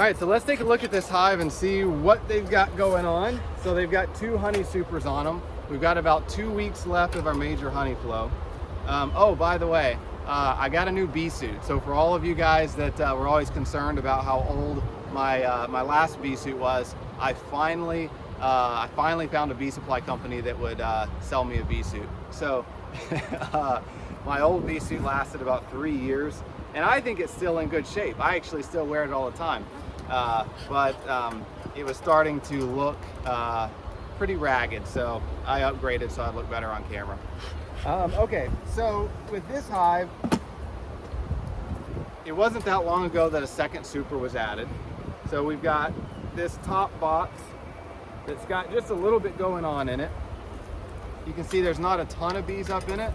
right, so let's take a look at this hive and see what they've got going on. So they've got 2 honey supers on them. We've got about 2 weeks left of our major honey flow. Oh, by the way, I got a new bee suit. So for all of you guys that were always concerned about how old my last bee suit was, I finally found a bee supply company that would sell me a bee suit. So my old bee suit lasted about 3 years, and I think it's still in good shape. I actually still wear it all the time, but it was starting to look pretty ragged, so I upgraded so I'd look better on camera. Okay, so with this hive, it wasn't that long ago that a second super was added. So we've got this top box that's got just a little bit going on in it. You can see there's not a ton of bees up in it,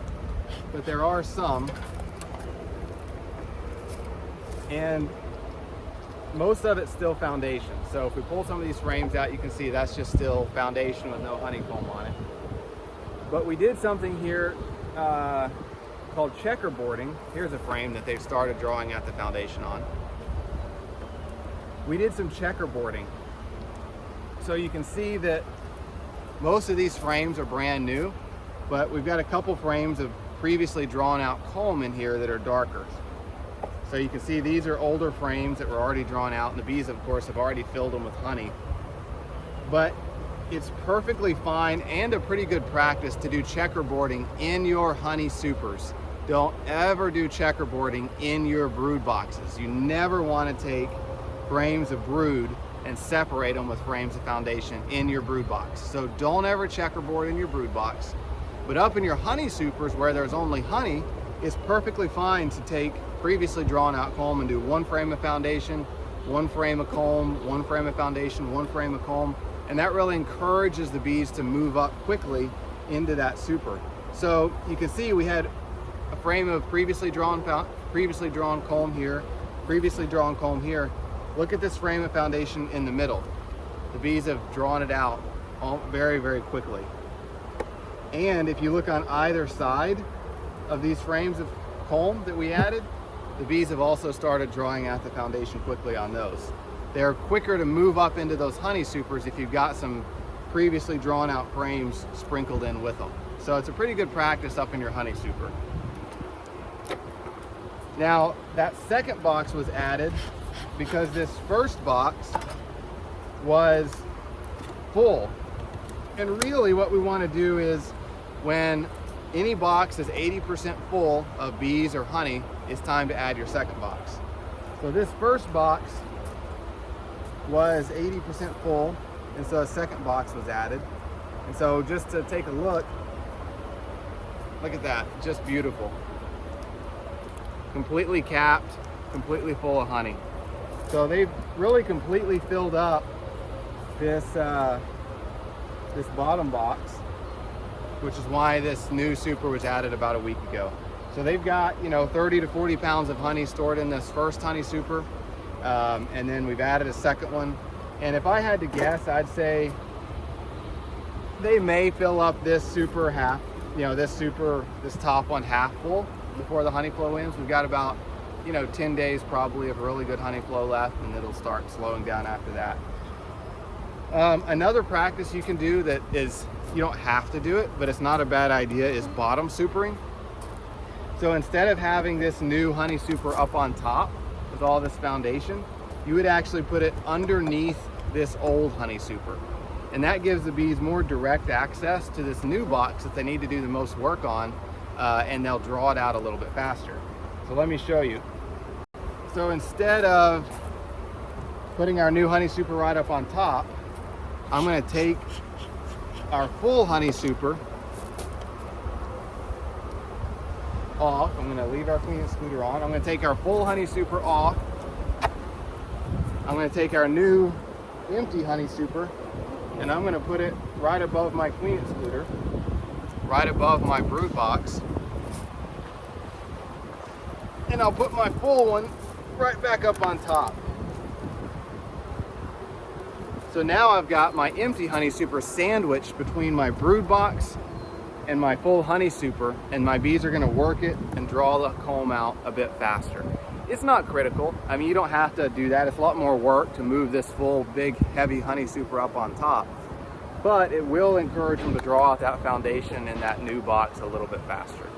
but there are some. And most of it's still foundation. So if we pull some of these frames out, you can see that's just still foundation with no honeycomb on it. But we did something here called checkerboarding. Here's a frame that they've started drawing out the foundation on. We did some checkerboarding. So you can see that most of these frames are brand new, but we've got a couple frames of previously drawn out comb in here that are darker. So you can see these are older frames that were already drawn out, and the bees, of course, have already filled them with honey. But it's perfectly fine and a pretty good practice to do checkerboarding in your honey supers. Don't ever do checkerboarding in your brood boxes. You never want to take frames of brood and separate them with frames of foundation in your brood box. So don't ever checkerboard in your brood box. But up in your honey supers where there's only honey, it's perfectly fine to take previously drawn out comb and do 1 frame of foundation, 1 frame of comb, 1 frame of foundation, 1 frame of comb. And that really encourages the bees to move up quickly into that super. So you can see we had a frame of previously drawn comb here, previously drawn comb here. Look at this frame of foundation in the middle. The bees have drawn it out very, very quickly. And if you look on either side of these frames of comb that we added, the bees have also started drawing out the foundation quickly on those. They're quicker to move up into those honey supers if you've got some previously drawn out frames sprinkled in with them. So it's a pretty good practice up in your honey super. Now, that second box was added because this first box was full. And really what we want to do is when any box is 80% full of bees or honey, it's time to add your second box. So this first box was 80% full, and so a second box was added. And so just to take a look at that, just beautiful. Completely capped, completely full of honey. So they've really completely filled up this this bottom box, which is why this new super was added about a week ago. So they've got, 30 to 40 pounds of honey stored in this first honey super. And then we've added a second one. And if I had to guess, I'd say they may fill up this super half, this top one half full before the honey flow ends. We've got about, 10 days probably of really good honey flow left, and it'll start slowing down after that. Another practice you can do that is, you don't have to do it, but it's not a bad idea, is bottom supering. So instead of having this new honey super up on top with all this foundation, you would actually put it underneath this old honey super. And that gives the bees more direct access to this new box that they need to do the most work on, and they'll draw it out a little bit faster. So let me show you. So instead of putting our new honey super right up on top, I'm going to take our full honey super off. I'm going to leave our queen excluder on. I'm going to take our full honey super off. I'm going to take our new empty honey super, and I'm going to put it right above my queen excluder, right above my brood box. And I'll put my full one right back up on top. So now I've got my empty honey super sandwiched between my brood box and my full honey super, and my bees are going to work it and draw the comb out a bit faster. It's not critical. I mean, you don't have to do that. It's a lot more work to move this full, big, heavy honey super up on top. But it will encourage them to draw out that foundation in that new box a little bit faster.